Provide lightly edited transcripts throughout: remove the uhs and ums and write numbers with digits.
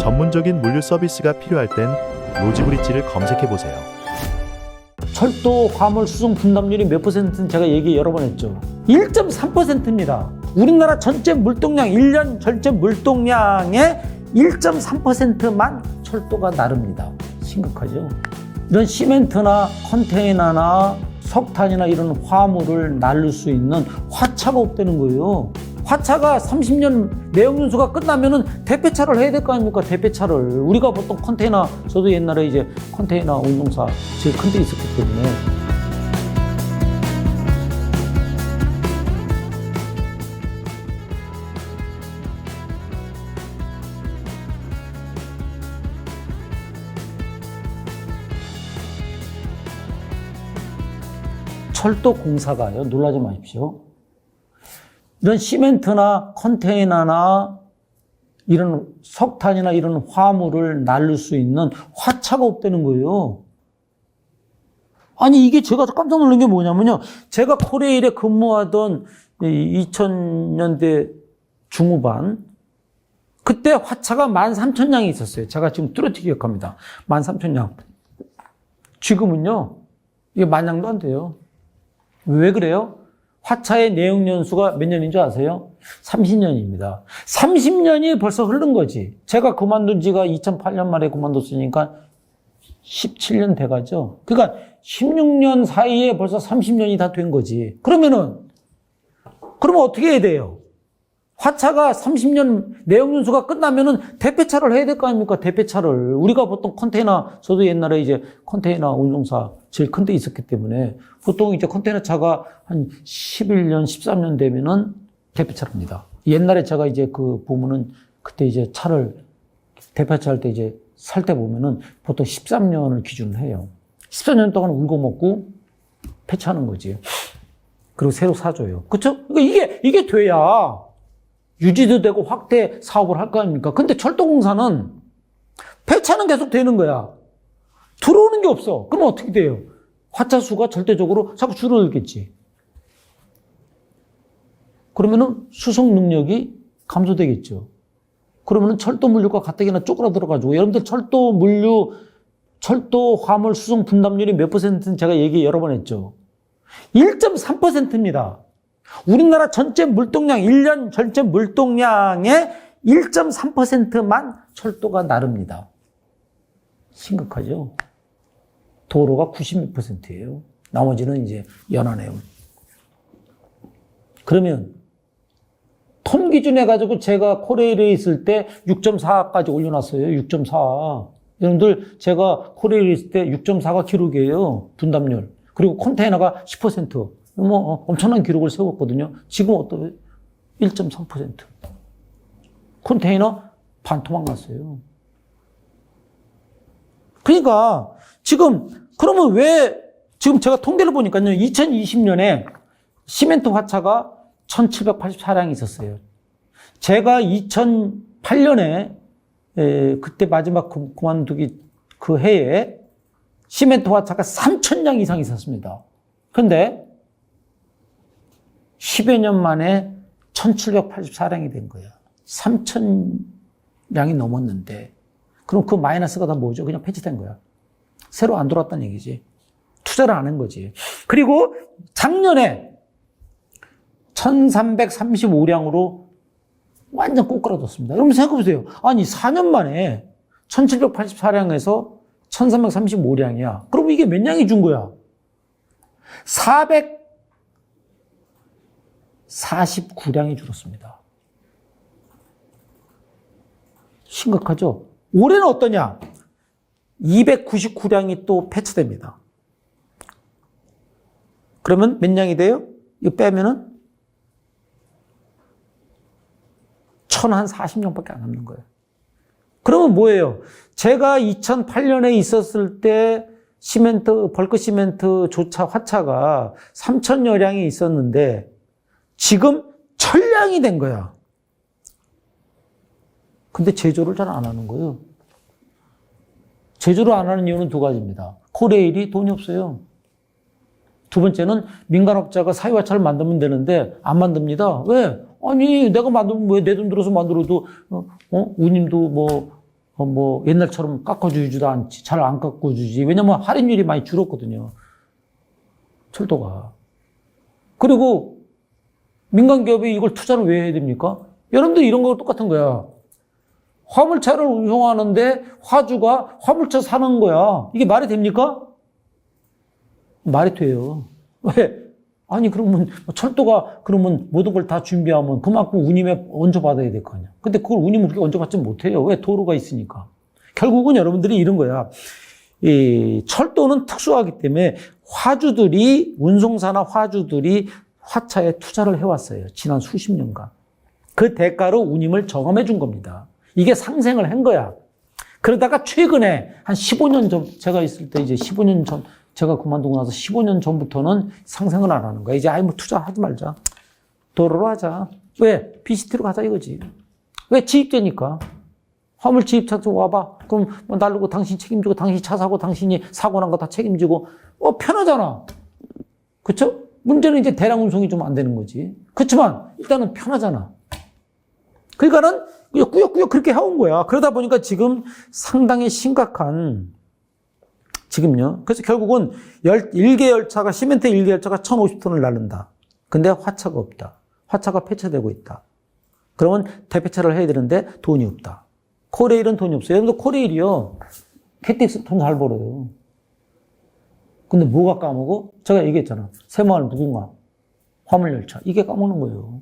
전문적인 물류 서비스가 필요할 땐 로지브릿지를 검색해보세요. 철도 화물 수송 분담률이 몇 %는 제가 얘기 여러 번 했죠. 1.3%입니다. 우리나라 전체 물동량, 1년 전체 물동량의 1.3%만 철도가 나릅니다. 심각하죠. 이런 시멘트나 컨테이너나 석탄이나 이런 화물을 나를 수 있는 화차가 없다는 거예요. 화차가 30년 내역연수가 끝나면은 대폐차를 해야 될 거 아닙니까? 대폐차를. 우리가 보통 컨테이너, 저도 옛날에 이제 컨테이너 운송사 제일 큰 데 있었기 때문에. 철도 공사가요, 놀라지 마십시오. 이런 시멘트나 컨테이너나 이런 석탄이나 이런 화물을 나를 수 있는 화차가 없다는 거예요. 아니, 이게 제가 깜짝 놀란 게 뭐냐면요. 제가 코레일에 근무하던 2000년대 중후반, 그때 화차가 13,000량이 있었어요. 제가 지금 뚜렷이 기억합니다. 13,000량. 지금은요, 이게 10,000량도 안 돼요. 왜 그래요? 화차의 내역연수가 몇 년인 줄 아세요? 30년입니다. 30년이 벌써 흐른 거지. 제가 그만둔 지가 2008년 말에 그만뒀으니까 17년 돼가죠. 그러니까 16년 사이에 벌써 30년이 다 된 거지. 그러면 어떻게 해야 돼요? 화차가 30년 내역연수가 끝나면은 대폐차를 해야 될 거 아닙니까? 대폐차를. 우리가 보통 컨테이너, 저도 옛날에 이제 컨테이너 운송사 제일 큰 데 있었기 때문에 보통 이제 컨테이너 차가 한 11년, 13년 되면은 대폐차랍니다. 옛날에 제가 이제 그 보면은 그때 이제 차를 대폐차 할 때 이제 살 때 보면은 보통 13년을 기준으로 해요. 13년 동안 울고 먹고 폐차하는 거지. 그리고 새로 사줘요. 그쵸? 그러니까 이게 돼야 유지도 되고 확대 사업을 할 거 아닙니까? 근데 철도공사는 폐차는 계속 되는 거야. 들어오는 게 없어. 그럼 어떻게 돼요? 화차 수가 절대적으로 자꾸 줄어들겠지. 그러면은 수송 능력이 감소되겠죠. 그러면은 철도 물류가 가뜩이나 쪼그라들어가지고, 여러분들 철도 물류, 철도 화물 수송 분담률이 몇 %는 제가 얘기 여러 번 했죠. 1.3%입니다. 우리나라 전체 물동량, 1년 전체 물동량의 1.3%만 철도가 나릅니다. 심각하죠? 도로가 96%예요. 나머지는 이제 연안해요. 그러면 톤 기준해가지고 제가 코레일에 있을 때 6.4까지 올려놨어요. 6.4. 여러분들 제가 코레일에 있을 때 6.4가 기록이에요. 분담률. 그리고 컨테이너가 10%. 뭐 엄청난 기록을 세웠거든요. 지금 어떠해요? 1.3%. 컨테이너 반토막 났어요. 그러니까 지금 그러면 왜 지금 제가 통계를 보니까요. 2020년에 시멘트 화차가 1,784량이 있었어요. 제가 2008년에 그때 마지막 그만두기 그 해에 시멘트 화차가 3,000량 이상 있었습니다. 그런데 10여 년 만에 1,784량이 된 거야. 3,000량이 넘었는데, 그럼 그 마이너스가 다 뭐죠? 그냥 폐지된 거야. 새로 안 돌아왔다는 얘기지. 투자를 안 한 거지. 그리고 작년에 1,335량으로 완전 꼬꾸라졌습니다. 여러분 생각해보세요. 아니, 4년 만에 1,784량에서 1,335량이야. 그럼 이게 몇 량이 준 거야? 449량이 줄었습니다. 심각하죠? 올해는 어떠냐? 299량이 또 폐차됩니다. 그러면 몇 량이 돼요? 이거 빼면은 1,040량밖에 안 남는 거예요. 그러면 뭐예요? 제가 2008년에 있었을 때 시멘트, 벌크 시멘트 조차 화차가 3,000여 량이 있었는데 지금 1,000량이 된 거야. 근데 제조를 잘 안 하는 거예요. 제조를 안 하는 이유는 두 가지입니다. 코레일이 돈이 없어요. 두 번째는 민간업자가 사유화차를 만들면 되는데 안 만듭니다. 왜? 아니, 내가 만들면 왜 내 돈 들어서 만들어도 운임도 뭐 옛날처럼 깎아주지도 않지. 잘 안 깎아주지. 왜냐면 할인율이 많이 줄었거든요. 철도가. 그리고 민간 기업이 이걸 투자를 왜 해야 됩니까? 여러분들 이런 거 똑같은 거야. 화물차를 운송하는데 화주가 화물차 사는 거야. 이게 말이 됩니까? 말이 돼요. 왜? 아니, 그러면 철도가 그러면 모든 걸 다 준비하면 그만큼 운임에 얹어받아야 될 거 아니야. 근데 그걸 운임을 그렇게 얹어받지 못해요. 왜? 도로가 있으니까. 결국은 여러분들이 이런 거야. 이 철도는 특수하기 때문에 화주들이, 운송사나 화주들이 화차에 투자를 해왔어요. 지난 수십 년간. 그 대가로 운임을 저감해 준 겁니다. 이게 상생을 한 거야. 그러다가 최근에 한 15년 전, 제가 있을 때 이제 15년 전, 제가 그만두고 나서 15년 전부터는 상생을 안 하는 거야. 이제 아예 뭐 투자하지 말자. 도로로 하자. 왜? BCT로 가자 이거지. 왜? 지입되니까. 화물 지입차 좀 와봐. 그럼 뭐 날르고 당신 책임지고, 당신이 차 사고, 당신이 사고 난 거 다 책임지고, 편하잖아. 그쵸? 문제는 이제 대량 운송이 좀 안 되는 거지. 그렇지만 일단은 편하잖아. 그러니까는 꾸역꾸역 그렇게 해온 거야. 그러다 보니까 지금 상당히 심각한, 지금요. 그래서 결국은 1개 열차가, 시멘트 1개 열차가 1,050톤을 날른다. 근데 화차가 없다. 화차가 폐차되고 있다. 그러면 대폐차를 해야 되는데 돈이 없다. 코레일은 돈이 없어요. 여러분들 코레일이요. KTX 돈 잘 벌어요. 근데 뭐가 까먹어? 제가 얘기했잖아. 새마을 무궁화, 화물열차. 이게 까먹는 거예요.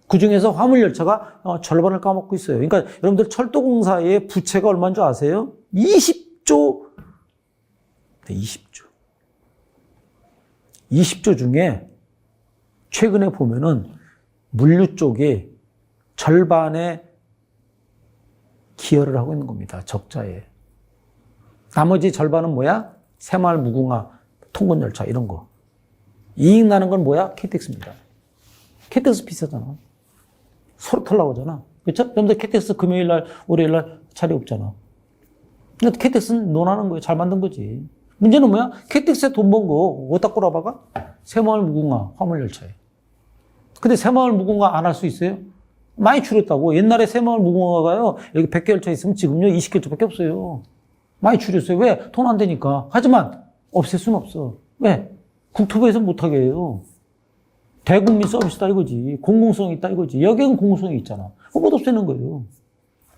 그 중에서 화물열차가 절반을 까먹고 있어요. 그러니까 여러분들 철도공사의 부채가 얼마인 줄 아세요? 20조. 네, 20조. 20조 중에 최근에 보면은 물류 쪽에 절반의 기여를 하고 있는 겁니다. 적자에. 나머지 절반은 뭐야? 새마을 무궁화, 통근열차 이런 거. 이익 나는 건 뭐야? KTX입니다. KTX 비싸잖아. 서로 털라고 하잖아. 그렇죠? 여러분들 KTX 금요일 날, 월요일 날 자리 없잖아. 근데 KTX는 논하는 거예요. 잘 만든 거지. 문제는 뭐야? KTX에 돈 번 거 어디다 꼬라박아? 새마을 무궁화, 화물열차에. 근데 새마을 무궁화 안 할 수 있어요? 많이 줄였다고. 옛날에 새마을 무궁화가요, 여기 100개 열차 있으면 지금요 20개 열차밖에 없어요. 많이 줄였어요. 왜? 돈 안 되니까. 하지만 없앨 수는 없어. 왜? 국토부에서 못하게 해요. 대국민 서비스다 이거지. 공공성이 있다 이거지. 여기는 공공성이 있잖아. 못 없애는 거예요.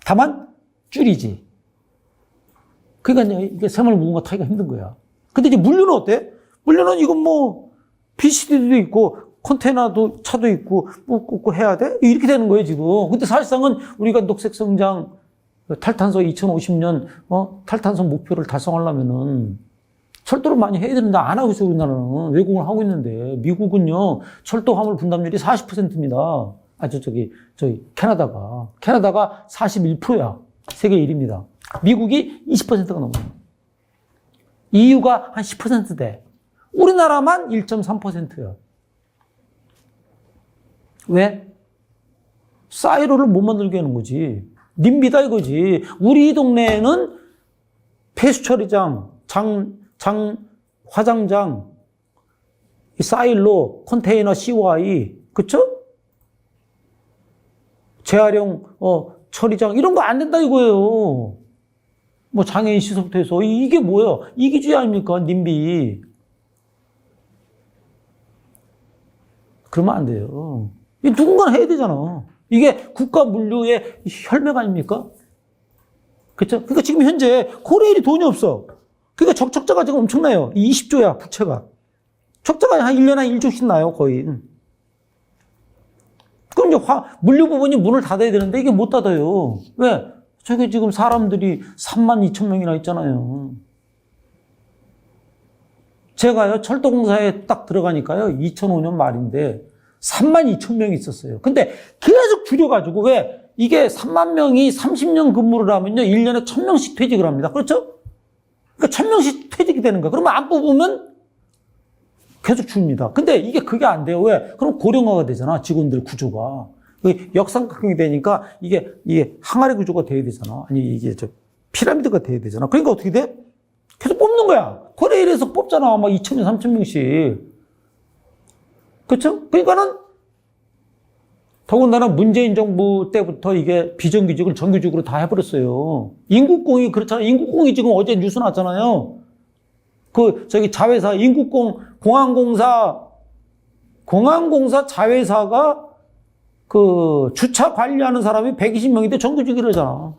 다만 줄이지. 그러니까 이게 새마을 무궁화 타기가 힘든 거야. 근데 이제 물류는 어때? 물류는 이건 뭐 BCD도 있고 컨테이너도 차도 있고 꼭 해야 돼? 이렇게 되는 거예요 지금. 근데 사실상은 우리가 녹색 성장 탈탄소 2050년 탈탄소 목표를 달성하려면은 철도를 많이 해야 되는데 안 하고 있어 우리나라는. 외국은 하고 있는데 미국은요 철도 화물 분담률이 40%입니다. 저기 캐나다가 41%야. 세계 1위입니다. 미국이 20%가 넘어요. EU가 한 10%대. 우리나라만 1.3%야. 왜? 사이로를 못 만들게 하는 거지. 님비다 이거지. 우리 동네에는 폐수처리장, 화장장, 사일로, 컨테이너 CY, 그쵸? 재활용, 처리장, 이런 거 안 된다 이거예요. 뭐 장애인 시설부터 해서. 이게 뭐야? 이기주의 아닙니까? 님비. 그러면 안 돼요. 누군가는 해야 되잖아. 이게 국가 물류의 혈맥 아닙니까? 그렇죠? 그러니까 지금 현재 코레일이 돈이 없어. 그러니까 적자가 지금 엄청나요. 20조야, 부채가. 적자가 한 1년에 한 1조씩 나요, 거의. 그럼 이제 물류 부분이 문을 닫아야 되는데 이게 못 닫아요. 왜? 저기 지금 사람들이 32,000명이나 있잖아요. 제가요, 철도공사에 딱 들어가니까요, 2005년 말인데, 32,000명이 있었어요. 근데 계속 줄여가지고, 왜? 이게 3만 명이 30년 근무를 하면요, 1년에 1,000명씩 퇴직을 합니다. 그렇죠? 그러니까 1,000명씩 퇴직이 되는 거야. 그러면 안 뽑으면 계속 줍니다. 근데 그게 안 돼요. 왜? 그럼 고령화가 되잖아, 직원들 구조가. 역삼각형이 되니까 이게 항아리 구조가 돼야 되잖아. 아니, 이게 피라미드가 돼야 되잖아. 그러니까 어떻게 돼? 계속 뽑는 거야. 코레일에서 뽑잖아. 막 2,000명, 3,000명씩. 그렇죠? 그러니까는 더군다나 문재인 정부 때부터 이게 비정규직을 정규직으로 다 해버렸어요. 인국공이 그렇잖아요. 인국공이 지금 어제 뉴스 났잖아요. 자회사, 공항공사 자회사가 주차 관리하는 사람이 120명인데 정규직이라잖아.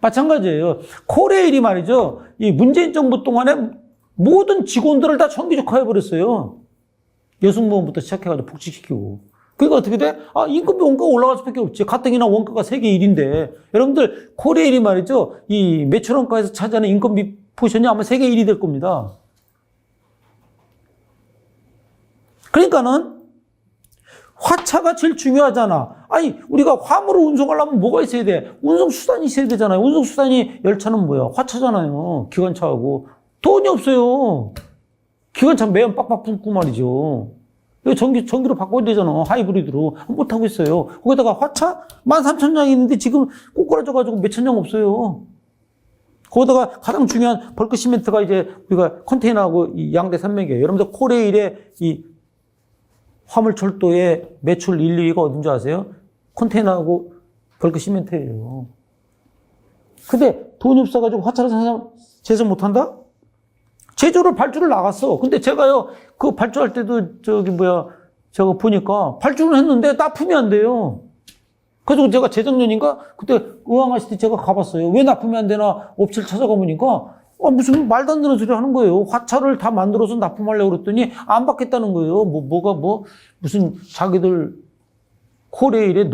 마찬가지예요. 코레일이 말이죠. 이 문재인 정부 동안에 모든 직원들을 다 정규직화해버렸어요. 여승무원부터 시작해가지고 복직시키고. 그러니까 어떻게 돼? 인건비 원가가 올라갈 수밖에 없지. 가뜩이나 원가가 세계 1위인데. 여러분들, 코레일이 말이죠. 이 매출 원가에서 차지하는 인건비 포션이 아마 세계 1위 될 겁니다. 그러니까는, 화차가 제일 중요하잖아. 아니, 우리가 화물을 운송하려면 뭐가 있어야 돼? 운송수단이 있어야 되잖아요. 운송수단이 열차는 뭐야? 화차잖아요. 기관차하고. 돈이 없어요. 기관차 매연 빡빡 붓고 말이죠. 전기로 바꿔야 되잖아. 하이브리드로. 못하고 있어요. 거기다가 화차 13,000장 있는데 지금 꼬꾸라져가지고 몇천 장 없어요. 거기다가 가장 중요한 벌크 시멘트가 이제 우리가 컨테이너하고 이 양대 산맥이에요. 여러분들 코레일의 이 화물철도의 매출 1, 2위가 어딘지 아세요? 컨테이너하고 벌크 시멘트예요. 근데 돈이 없어가지고 화차를 제조 못한다? 발주를 나갔어. 근데 제가요, 발주할 때도 제가 보니까 발주를 했는데 납품이 안 돼요. 그래서 제가 재작년인가? 그때 의왕아시티 제가 가봤어요. 왜 납품이 안 되나 업체를 찾아가 보니까 무슨 말도 안 되는 소리 하는 거예요. 화차를 다 만들어서 납품하려고 그랬더니 안 받겠다는 거예요. 무슨 자기들 코레일의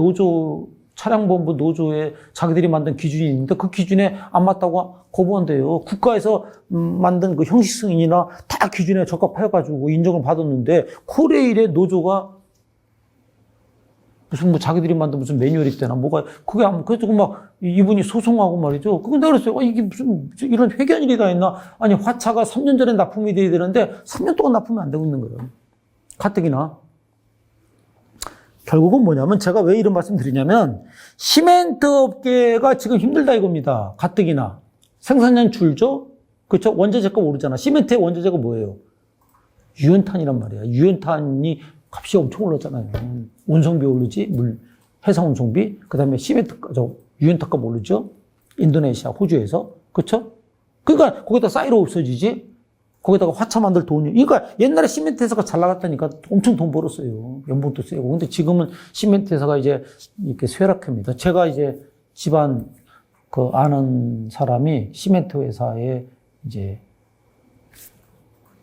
차량본부 노조에 자기들이 만든 기준이 있는데 그 기준에 안 맞다고 거부한대요. 국가에서 만든 그 형식 승인이나 다 기준에 적합해가지고 인정을 받았는데 코레일의 노조가 무슨 자기들이 만든 무슨 매뉴얼이 있대나 그게 그래서 이분이 소송하고 말이죠. 그건 내가 그랬어요. 이게 무슨 이런 회견 일이 다 있나? 아니 화차가 3년 전에 납품이 돼야 되는데 3년 동안 납품이 안 되고 있는 거예요. 가뜩이나. 결국은 뭐냐면 제가 왜 이런 말씀 드리냐면 시멘트 업계가 지금 힘들다 이겁니다. 가뜩이나. 생산량 줄죠? 그렇죠? 원자재가 오르잖아. 시멘트의 원자재가 뭐예요? 유연탄이란 말이야. 유연탄이 값이 엄청 올랐잖아요. 운송비 오르지? 해상 운송비? 그 다음에 유연탄값 오르죠? 인도네시아, 호주에서. 그렇죠? 그러니까 거기다 사이로 없어지지? 거기다가 화차 만들 돈이. 그러니까 옛날에 시멘트 회사가 잘 나갔다니까 엄청 돈 벌었어요. 연봉도 세고. 근데 지금은 시멘트 회사가 이제 이렇게 쇠락합니다. 제가 이제 집안 아는 사람이 시멘트 회사에 이제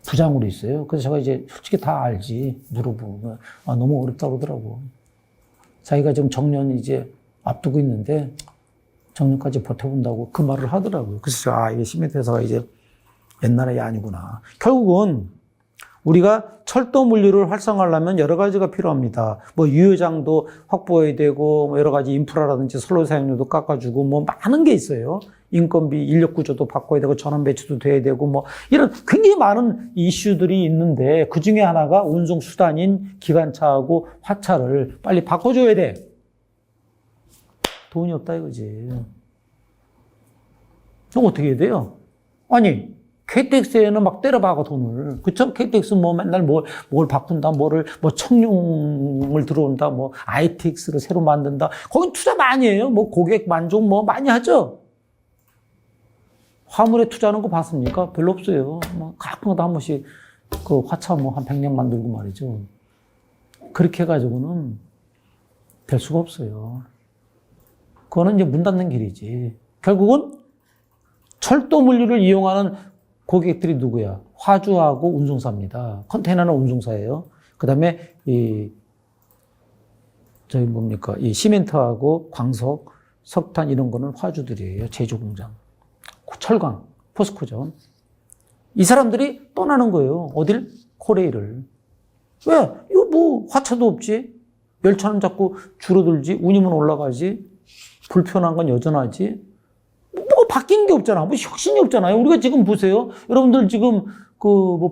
부장으로 있어요. 그래서 제가 이제 솔직히 다 알지. 물어보고. 너무 어렵다 그러더라고. 자기가 지금 정년 이제 앞두고 있는데 정년까지 버텨본다고 그 말을 하더라고요. 그래서 이게 시멘트 회사가 이제 옛날의 아니구나. 결국은 우리가 철도 물류를 활성화하려면 여러 가지가 필요합니다. 유효장도 확보해야 되고, 여러 가지 인프라라든지 선로 사용료도 깎아주고, 많은 게 있어요. 인건비, 인력 구조도 바꿔야 되고, 전환 배치도 돼야 되고, 이런 굉장히 많은 이슈들이 있는데, 그 중에 하나가 운송 수단인 기관차하고 화차를 빨리 바꿔줘야 돼. 돈이 없다 이거지. 그럼 어떻게 해야 돼요? 아니, KTX에는 막 때려박아, 돈을. 그쵸? KTX 맨날 뭘 바꾼다, 청룡을 들어온다, ITX를 새로 만든다. 거긴 투자 많이 해요. 고객 만족 많이 하죠? 화물에 투자하는 거 봤습니까? 별로 없어요. 가끔가다 한 번씩 화차 한 100년 만들고 말이죠. 그렇게 해가지고는 될 수가 없어요. 그거는 이제 문 닫는 길이지. 결국은 철도 물류를 이용하는 고객들이 누구야? 화주하고 운송사입니다. 컨테이너는 운송사예요. 그 다음에, 이 시멘트하고 광석, 석탄 이런 거는 화주들이에요. 제조공장. 철강, 포스코전. 이 사람들이 떠나는 거예요. 어딜? 코레일을. 왜? 이거 화차도 없지? 열차는 자꾸 줄어들지? 운임은 올라가지? 불편한 건 여전하지? 바뀐 게 없잖아. 혁신이 없잖아요. 우리가 지금 보세요. 여러분들 지금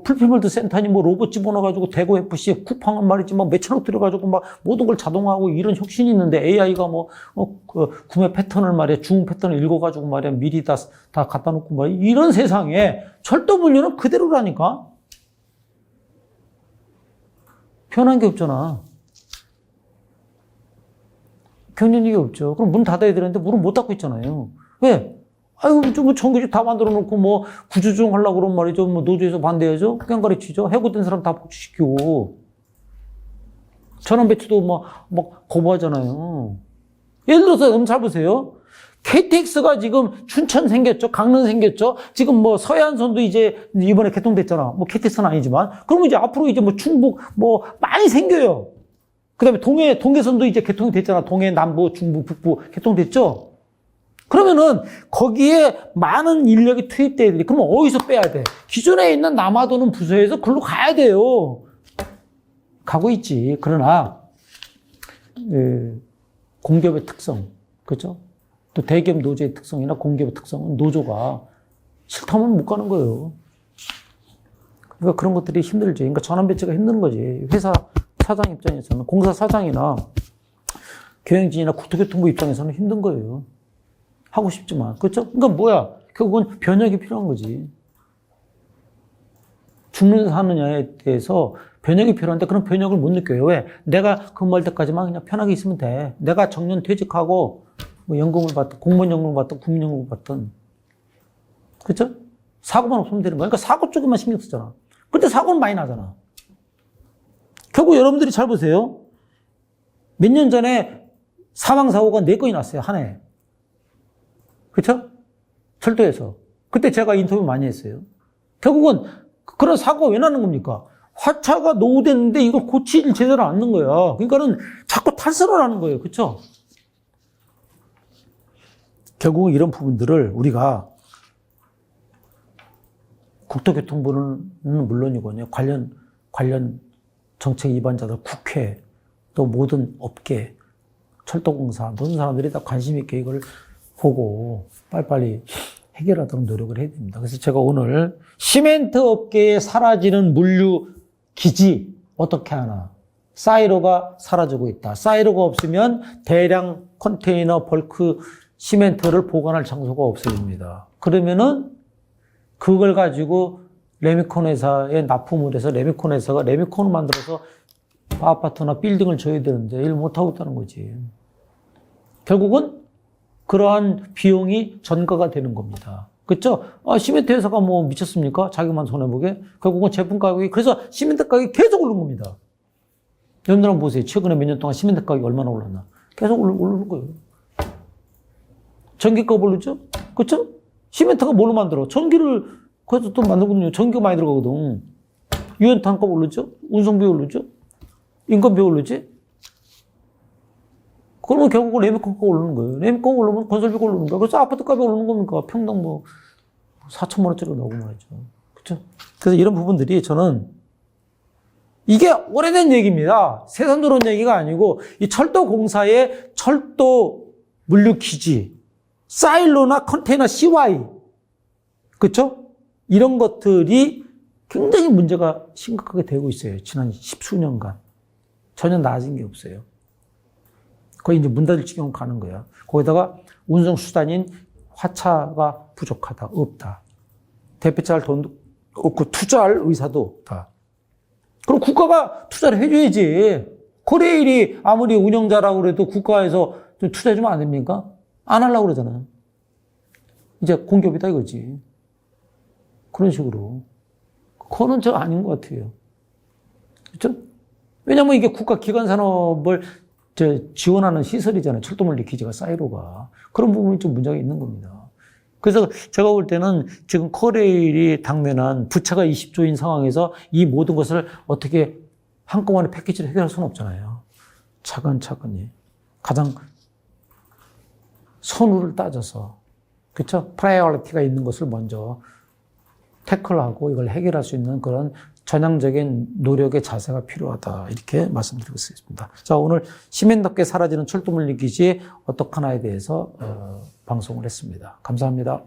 풀피몰드 센터니 로봇 집어넣어가지고 대구 FC 쿠팡은 말이지 몇천억 들여가지고 모든 걸 자동화하고 이런 혁신이 있는데 AI가 구매 패턴을 말이야 주문 패턴을 읽어가지고 말이야 미리 다 갖다 놓고 말이야 이런 세상에 철도 물류는 그대로라니까. 변한 게 없잖아. 경쟁력이 없죠. 그럼 문 닫아야 되는데 문을 못 닫고 있잖아요. 왜? 아유, 뭐 전기줄 다 만들어 놓고 뭐 구조조정 하려고 그런 말이죠. 뭐 노조에서 반대하죠. 그냥 가르치죠. 해고된 사람 다 복지시키고. 전원 배치도 막 거부하잖아요. 예를 들어서 잘 보세요. KTX가 지금 춘천 생겼죠. 강릉 생겼죠. 지금 뭐 서해안선도 이제 이번에 개통됐잖아. 뭐 KTX는 아니지만. 그러면 이제 앞으로 이제 뭐 충북 뭐 많이 생겨요. 그 다음에 동해선도 이제 개통이 됐잖아. 동해, 남부, 중부, 북부 개통됐죠. 그러면은 거기에 많은 인력이 투입돼야 돼. 그러면 어디서 빼야 돼? 기존에 있는 남아도는 부서에서 글로 가야 돼요. 가고 있지. 그러나 공기업의 특성, 그렇죠? 또 대기업 노조의 특성이나 공기업의 특성은 노조가 싫다면 못 가는 거예요. 그러니까 그런 것들이 힘들지. 그러니까 전환 배치가 힘든 거지. 회사 사장 입장에서는, 공사 사장이나 경영진이나 국토교통부 입장에서는 힘든 거예요. 하고 싶지만. 그렇죠? 그러니까 뭐야? 결국은 변혁이 필요한 거지. 죽는 사느냐에 대해서 변혁이 필요한데 그런 변혁을 못 느껴요. 왜? 내가 근무할 때까지만 그냥 편하게 있으면 돼. 내가 정년 퇴직하고 뭐 연금을 받든, 공무원 연금을 받든, 국민연금을 받든. 그렇죠? 사고만 없으면 되는 거야. 그러니까 사고 쪽에만 신경 쓰잖아. 근데 사고는 많이 나잖아. 결국 여러분들이 잘 보세요. 몇 년 전에 사망사고가 4건이 났어요. 한 해. 그렇죠? 철도에서. 그때 제가 인터뷰 많이 했어요. 결국은 그런 사고가 왜 나는 겁니까? 화차가 노후됐는데 이걸 고치질 제대로 않는 거야. 그러니까는 자꾸 탈선을 하는 거예요. 그렇죠? 결국은 이런 부분들을 우리가 국토교통부는 물론이거든요. 관련 정책 위반자들, 국회, 또 모든 업계, 철도공사, 모든 사람들이 다 관심 있게 이걸 보고 빨리빨리 해결하도록 노력을 해야 됩니다. 그래서 제가 오늘 시멘트 업계에 사라지는 물류 기지 어떻게 하나. 사이로가 사라지고 있다. 사이로가 없으면 대량 컨테이너 벌크 시멘트를 보관할 장소가 없어집니다. 그러면은 그걸 가지고 레미콘 회사에 납품을 해서 레미콘 회사가 레미콘을 만들어서 아파트나 빌딩을 줘야 되는데 일 못하고 있다는 거지. 결국은 그러한 비용이 전가가 되는 겁니다. 그렇죠? 시멘트 회사가 뭐 미쳤습니까? 자기만 손해보게? 결국은 제품 가격이, 그래서 시멘트 가격이 계속 오른 겁니다. 여러분들 한번 보세요. 최근에 몇 년 동안 시멘트 가격이 얼마나 올랐나? 계속 오르는 거예요. 전기값 오르죠? 그렇죠? 시멘트가 뭘로 만들어? 전기를 그래서 또 만들거든요. 전기가 많이 들어가거든. 유연탄값 오르죠? 운송비 오르죠? 인건비 오르지? 그러면 결국은 레미콘값 오르는 거예요. 레미콘 오르면 건설비가 오르는 거예요. 그래서 아파트 값이 오르는 겁니까? 평당 뭐 4천만 원짜리가 나오고 말이죠. 그렇죠? 그래서 이런 부분들이 저는 이게 오래된 얘기입니다. 새삼 들어온 얘기가 아니고 이 철도공사의 철도 물류기지, 사일로나 컨테이너 CY, 그렇죠? 이런 것들이 굉장히 문제가 심각하게 되고 있어요. 지난 10수년간. 전혀 나아진 게 없어요. 거의 이제 문 닫을 지경 가는 거야. 거기다가 운송수단인 화차가 부족하다, 없다. 대표차할 돈도 없고 투자할 의사도 없다. 그럼 국가가 투자를 해줘야지. 코레일이 아무리 운영자라고 그래도 국가에서 좀 투자해주면 안 됩니까? 안 하려고 그러잖아요. 이제 공기업이다 이거지. 그런 식으로. 그거는 저 아닌 것 같아요. 그렇죠? 왜냐면 이게 국가 기관 산업을 지원하는 시설이잖아요. 철도물류 기지가 사이로가. 그런 부분이 좀 문제가 있는 겁니다. 그래서 제가 볼 때는 지금 코레일이 당면한 부채가 20조인 상황에서 이 모든 것을 어떻게 한꺼번에 패키지로 해결할 수는 없잖아요. 차근차근히. 가장 선후를 따져서. 그렇죠? 프라이어리티가 있는 것을 먼저 태클하고 이걸 해결할 수 있는 그런 전향적인 노력의 자세가 필요하다. 이렇게 말씀드리고 있습니다. 자, 오늘 시멘트업계 사라지는 철도물류 기지 어떡하나에 대해서 방송을 했습니다. 감사합니다.